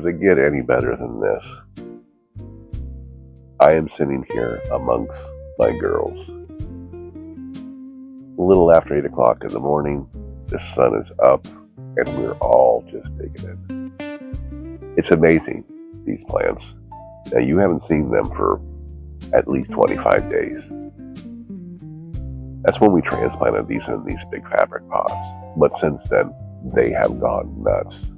does it get any better than this? I am sitting here amongst my girls. A little after 8 o'clock in the morning, the sun is up, and we're all just digging it. It's amazing, these plants. Now, you haven't seen them for at least 25 days. That's when we transplanted these in these big fabric pots. But since then, they have gone nuts.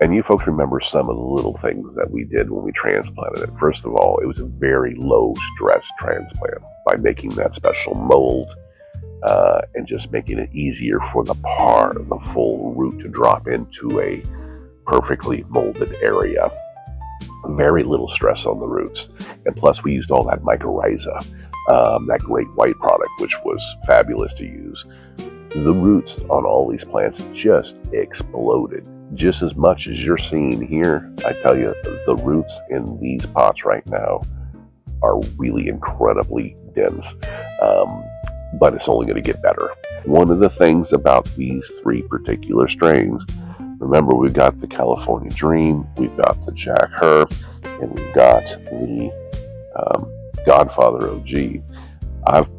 And you folks remember some of the little things that we did when we transplanted it. First of all, it was a very low stress transplant by making that special mold and just making it easier for the full root to drop into a perfectly molded area. Very little stress on the roots. And plus we used all that mycorrhiza, that great white product, which was fabulous to use. The roots on all these plants just exploded. Just as much as you're seeing here. I tell you, the roots in these pots right now are really incredibly dense. But it's only going to get better. One of the things about these three particular strains, remember, we've got the California Dream, we've got the Jack Herb, and we've got the Godfather OG. I've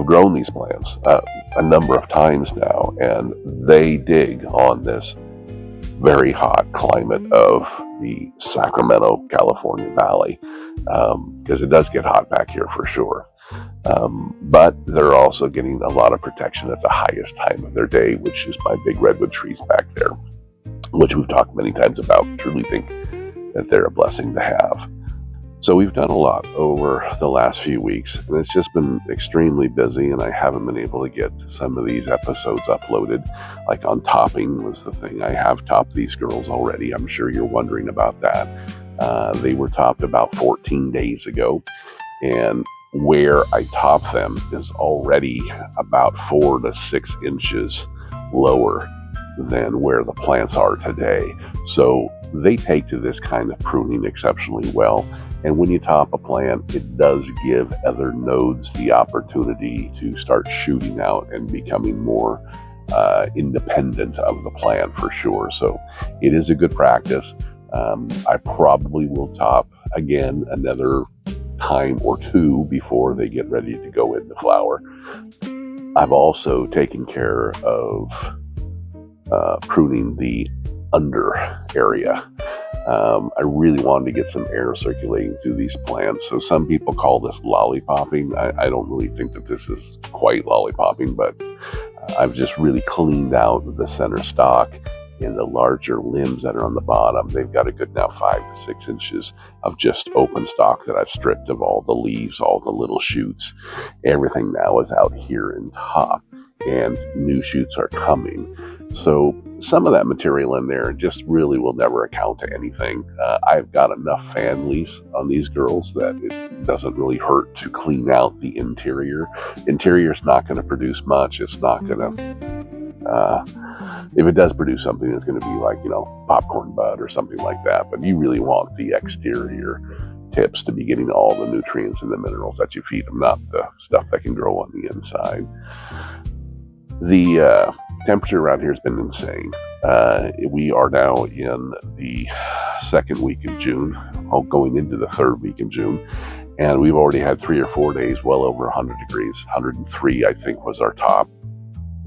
grown these plants a number of times now, and they dig on this very hot climate of the Sacramento, California Valley, because it does get hot back here for sure. But they're also getting a lot of protection at the highest time of their day, which is my big redwood trees back there, which we've talked many times about. Truly think that they're a blessing to have. So we've done a lot over the last few weeks, and it's just been extremely busy, and I haven't been able to get some of these episodes uploaded. Like on topping was the thing. I have topped these girls already. I'm sure you're wondering about that. They were topped about 14 days ago, and where I top them is already about 4 to 6 inches lower than where the plants are today. So they take to this kind of pruning exceptionally well. And when you top a plant, it does give other nodes the opportunity to start shooting out and becoming more independent of the plant for sure. So it is a good practice. I probably will top again another time or two before they get ready to go into flower. I've also taken care of pruning the under area. I really wanted to get some air circulating through these plants. So some people call this lollipopping. I don't really think that this is quite lollipopping, but I've just really cleaned out the center stalk and the larger limbs that are on the bottom. They've got a good now 5 to 6 inches of just open stalk that I've stripped of all the leaves, all the little shoots. Everything now is out here in top, and new shoots are coming. So some of that material in there just really will never account to anything. I've got enough fan leaves on these girls that it doesn't really hurt to clean out the interior. Interior's not going to produce much. It's not going to... if it does produce something, it's going to be like, popcorn bud or something like that. But you really want the exterior tips to be getting all the nutrients and the minerals that you feed them, not the stuff that can grow on the inside. The temperature around here has been insane. We are now in the second week of June, going into the third week of June. And we've already had 3 or 4 days well over 100 degrees. 103, I think, was our top.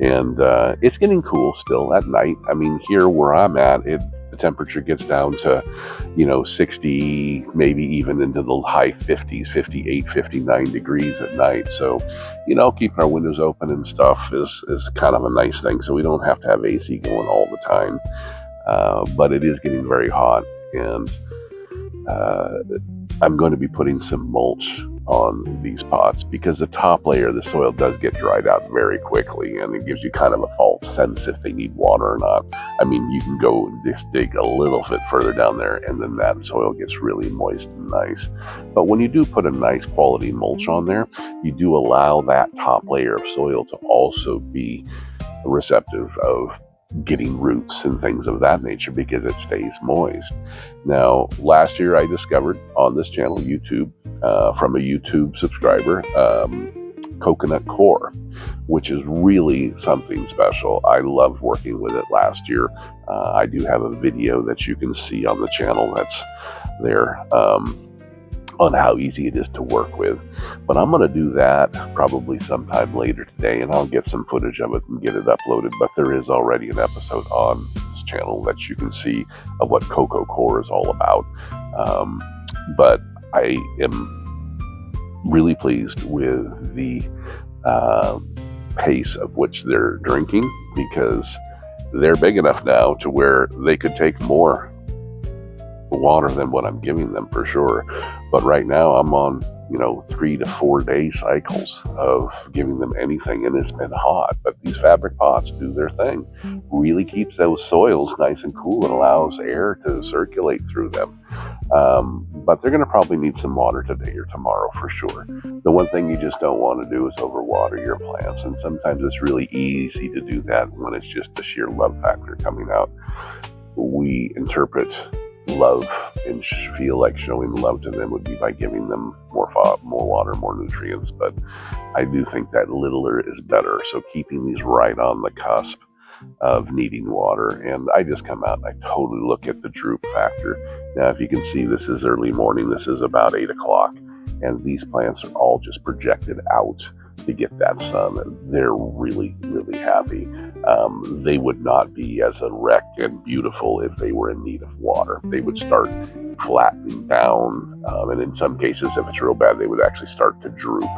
And it's getting cool still at night. I mean, here where I'm at, the temperature gets down to, 60, maybe even into the high 50s, 58, 59 degrees at night. So, keeping our windows open and stuff is kind of a nice thing. So we don't have to have AC going all the time. But it is getting very hot. And I'm going to be putting some mulch on these pots because the top layer of the soil does get dried out very quickly, and it gives you kind of a false sense if they need water or not. I mean, you can go and just dig a little bit further down there, and then that soil gets really moist and nice. But when you do put a nice quality mulch on there, you do allow that top layer of soil to also be receptive of getting roots and things of that nature because it stays moist. Now, last year I discovered on this channel, YouTube, from a YouTube subscriber, coconut core, which is really something special. I loved working with it last year. I do have a video that you can see on the channel that's there on how easy it is to work with. But I'm going to do that probably sometime later today, and I'll get some footage of it and get it uploaded. But there is already an episode on this channel that you can see of what cocoa core is all about. But I am really pleased with the pace of which they're drinking, because they're big enough now to where they could take more water than what I'm giving them for sure. But right now I'm on 3 to 4 day cycles of giving them anything, and it's been hot. But these fabric pots do their thing. Really keeps those soils nice and cool and allows air to circulate through them. But they're going to probably need some water today or tomorrow for sure. The one thing you just don't want to do is overwater your plants, and sometimes it's really easy to do that when it's just the sheer love factor coming out. We interpret love and feel like showing love to them would be by giving them more water, more nutrients, but I do think that littler is better. So keeping these right on the cusp of needing water, and I just come out and I totally look at the droop factor. Now, if you can see, this is early morning, this is about 8 o'clock, and these plants are all just projected out to get that sun. They're really, really happy. They would not be as erect and beautiful if they were in need of water. They would start flattening down, and in some cases, if it's real bad, they would actually start to droop.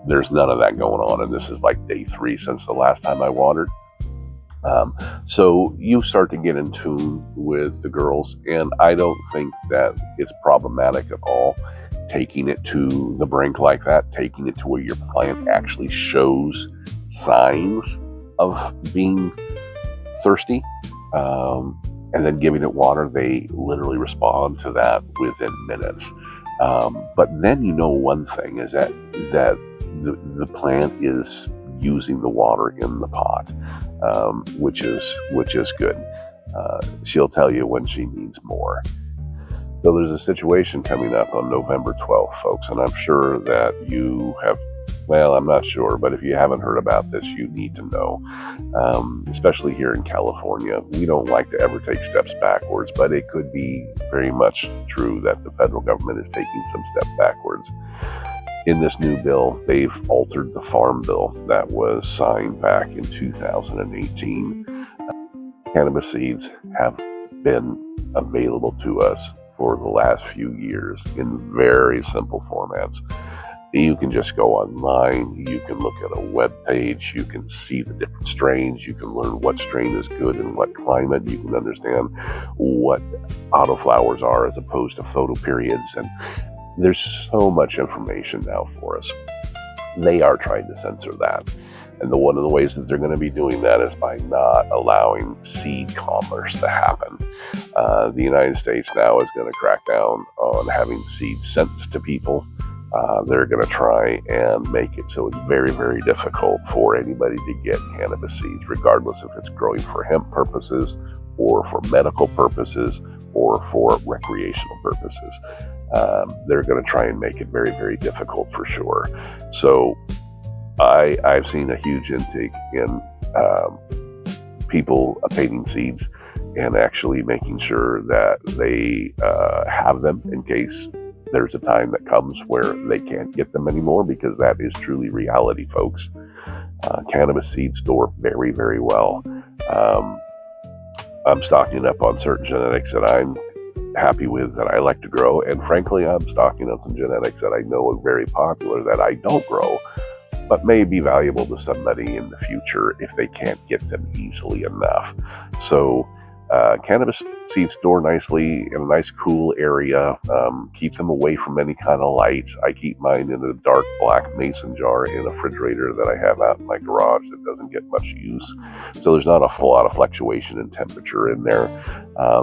There's none of that going on, and this is like day 3 since the last time I watered. So you start to get in tune with the girls, and I don't think that it's problematic at all. Taking it to the brink like that, taking it to where your plant actually shows signs of being thirsty, and then giving it water, they literally respond to that within minutes. But then one thing is that the plant is using the water in the pot, which is good. She'll tell you when she needs more. So there's a situation coming up on November 12th, folks, and I'm sure that you have, well, I'm not sure, but if you haven't heard about this, you need to know. Especially here in California, we don't like to ever take steps backwards, but it could be very much true that the federal government is taking some steps backwards. In this new bill, they've altered the farm bill that was signed back in 2018. Cannabis seeds have been available to us for the last few years in very simple formats. You can just go online, you can look at a web page, you can see the different strains, you can learn what strain is good in what climate, you can understand what autoflowers are as opposed to photoperiods, and there's so much information now for us. They are trying to censor that. And one of the ways that they're going to be doing that is by not allowing seed commerce to happen. The United States now is going to crack down on having seeds sent to people. They're going to try and make it so it's very, very difficult for anybody to get cannabis seeds, regardless if it's growing for hemp purposes or for medical purposes or for recreational purposes. They're going to try and make it very, very difficult for sure. So I've seen a huge intake in people obtaining seeds and actually making sure that they have them in case there's a time that comes where they can't get them anymore, because that is truly reality, folks. Cannabis seeds store very, very well. I'm stocking up on certain genetics that I'm happy with, that I like to grow, and frankly, I'm stocking on some genetics that I know are very popular that I don't grow, but may be valuable to somebody in the future if they can't get them easily enough. So cannabis seeds store nicely in a nice cool area, keep them away from any kind of light. I keep mine in a dark black mason jar in a refrigerator that I have out in my garage that doesn't get much use. So there's not a full lot of fluctuation in temperature in there.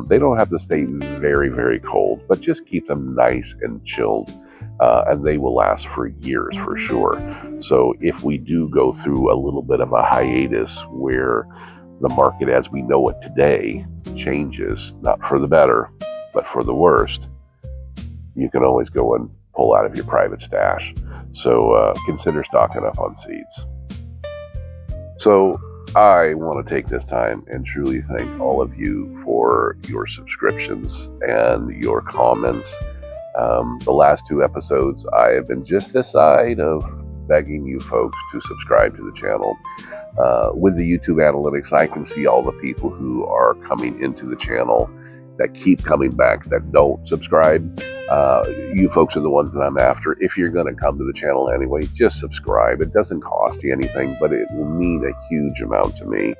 They don't have to stay very, very cold, but just keep them nice and chilled. And they will last for years for sure. So if we do go through a little bit of a hiatus where the market as we know it today changes, not for the better, but for the worst, you can always go and pull out of your private stash. So consider stocking up on seeds. So I want to take this time and truly thank all of you for your subscriptions and your comments. The last 2 episodes, I have been just this side of begging you folks to subscribe to the channel. With the YouTube analytics, I can see all the people who are coming into the channel that keep coming back that don't subscribe. You folks are the ones that I'm after. If you're going to come to the channel anyway, just subscribe. It doesn't cost you anything, but it will mean a huge amount to me.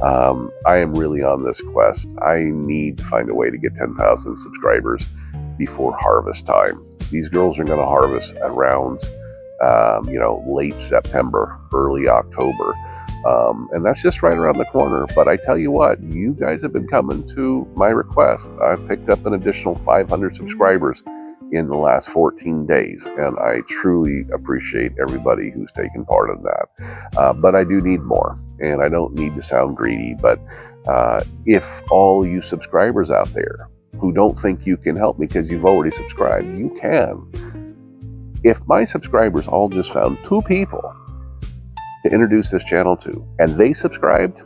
I am really on this quest. I need to find a way to get 10,000 subscribers before harvest time. These girls are going to harvest around late September, early October. And that's just right around the corner. But I tell you what, you guys have been coming to my request. I've picked up an additional 500 subscribers in the last 14 days. And I truly appreciate everybody who's taken part in that. But I do need more. And I don't need to sound greedy. But if all you subscribers out there who don't think you can help me because you've already subscribed, you can. If my subscribers all just found 2 people to introduce this channel to, and they subscribed,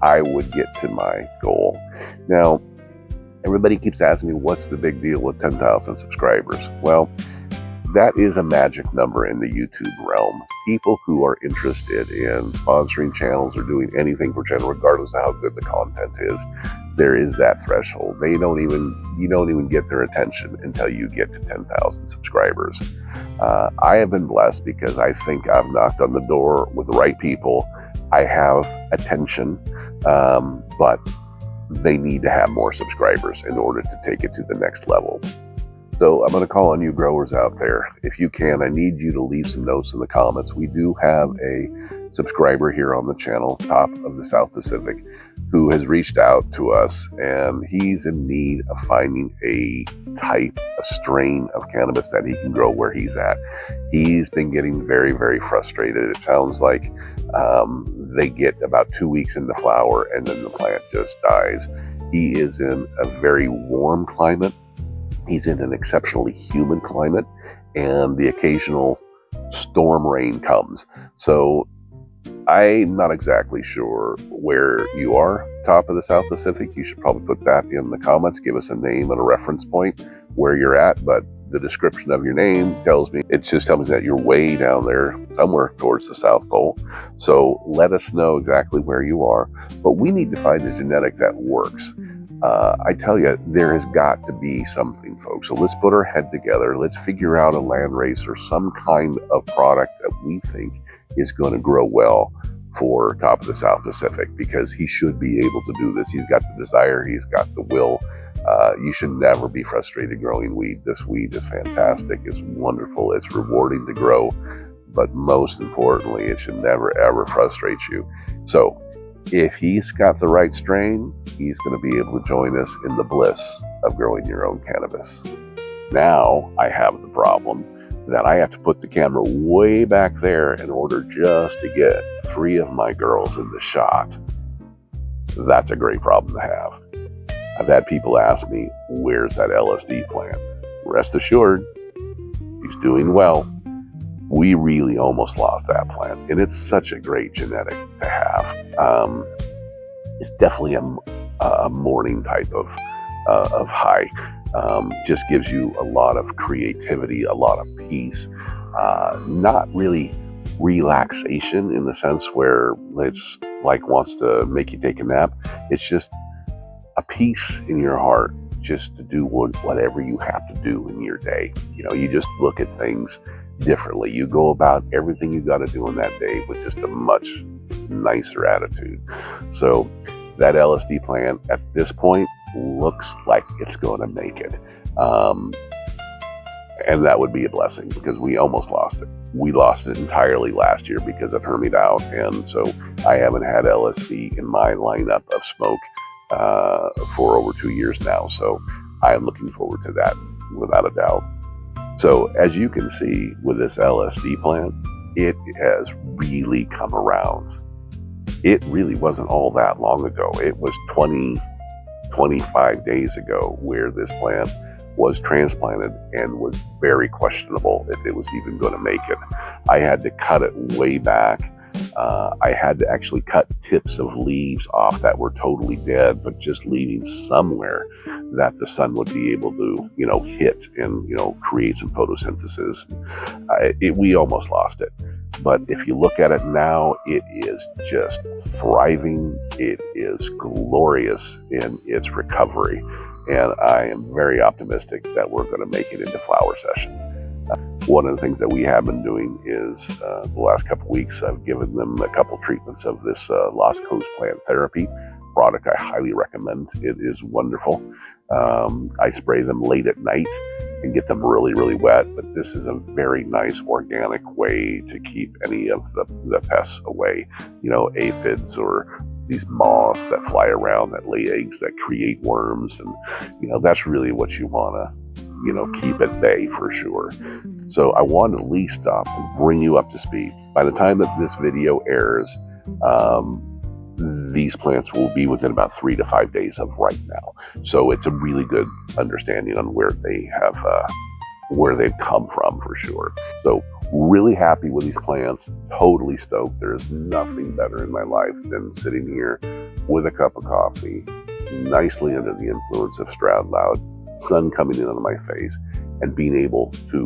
I would get to my goal. Now, everybody keeps asking me, what's the big deal with 10,000 subscribers? Well, that is a magic number in the YouTube realm. People who are interested in sponsoring channels or doing anything for channel, regardless of how good the content is, there is that threshold. You don't even get their attention until you get to 10,000 subscribers. I have been blessed because I think I've knocked on the door with the right people. I have attention, but they need to have more subscribers in order to take it to the next level. So I'm going to call on you growers out there. If you can, I need you to leave some notes in the comments. We do have a subscriber here on the channel, Top of the South Pacific, who has reached out to us, and he's in need of finding a strain of cannabis that he can grow where he's at. He's been getting very, very frustrated. It sounds like they get about 2 weeks into flower and then the plant just dies. He is in a very warm climate. He's in an exceptionally humid climate, and the occasional storm rain comes. So I'm not exactly sure where you are, Top of the South Pacific. You should probably put that in the comments. Give us a name and a reference point where you're at. But the description of your name tells me that you're way down there somewhere towards the South Pole. So let us know exactly where you are. But we need to find a genetic that works. I tell you, there has got to be something, folks. So let's put our head together. Let's figure out a land race or some kind of product that we think is going to grow well for Top of the South Pacific, because he should be able to do this. He's got the desire. He's got the will. You should never be frustrated growing weed. This weed is fantastic. It's wonderful. It's rewarding to grow. But most importantly, it should never, ever frustrate you. So if he's got the right strain, he's going to be able to join us in the bliss of growing your own cannabis. Now I have the problem that I have to put the camera way back there in order just to get 3 of my girls in the shot. That's a great problem to have. I've had people ask me, where's that LSD plant? Rest assured, he's doing well. We really almost lost that plant, and it's such a great genetic to have. It's definitely a morning type of high. Just gives you a lot of creativity, a lot of peace. Not really relaxation in the sense where it's like wants to make you take a nap. It's just a peace in your heart just to do whatever you have to do in your day. You just look at things differently. You go about everything you got to do in that day with just a much nicer attitude. So that LSD plant at this point looks like it's going to make it. And that would be a blessing, because we almost lost it. We lost it entirely last year because it hermied out. And so I haven't had LSD in my lineup of smoke for over 2 years now. So I am looking forward to that without a doubt. So as you can see with this LSD plant, it has really come around. It really wasn't all that long ago. It was 25 days ago where this plant was transplanted and was very questionable if it was even going to make it. I had to cut it way back. I had to actually cut tips of leaves off that were totally dead, but just leaving somewhere that the sun would be able to, hit and, create some photosynthesis. We almost lost it. But if you look at it now, it is just thriving. It is glorious in its recovery. And I am very optimistic that we're going to make it into flower session. One of the things that we have been doing is the last couple of weeks, I've given them a couple treatments of this Lost Coast plant therapy product. I highly recommend. It is wonderful. I spray them late at night and get them really, really wet, but this is a very nice organic way to keep any of the pests away, aphids or these moths that fly around that lay eggs that create worms, and that's really what you want to keep at bay for sure. So I wanted to at least stop and bring you up to speed. By the time that this video airs, these plants will be within about 3 to 5 days of right now. So it's a really good understanding on where they've come from for sure. So really happy with these plants, totally stoked. There's nothing better in my life than sitting here with a cup of coffee, nicely under the influence of StroudLoud, sun coming in on my face, and being able to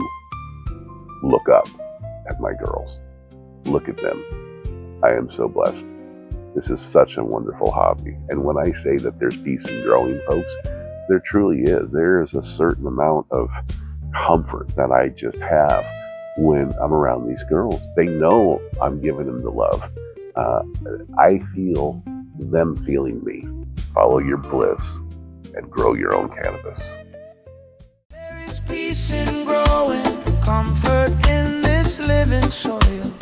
look up at my girls. Look at them. I am so blessed. This is such a wonderful hobby. And when I say that there's peace in growing, folks, there truly is. There is a certain amount of comfort that I just have when I'm around these girls. They know I'm giving them the love. I feel them feeling me. Follow your bliss and grow your own cannabis. There is peace in growing, comfort in this living soil.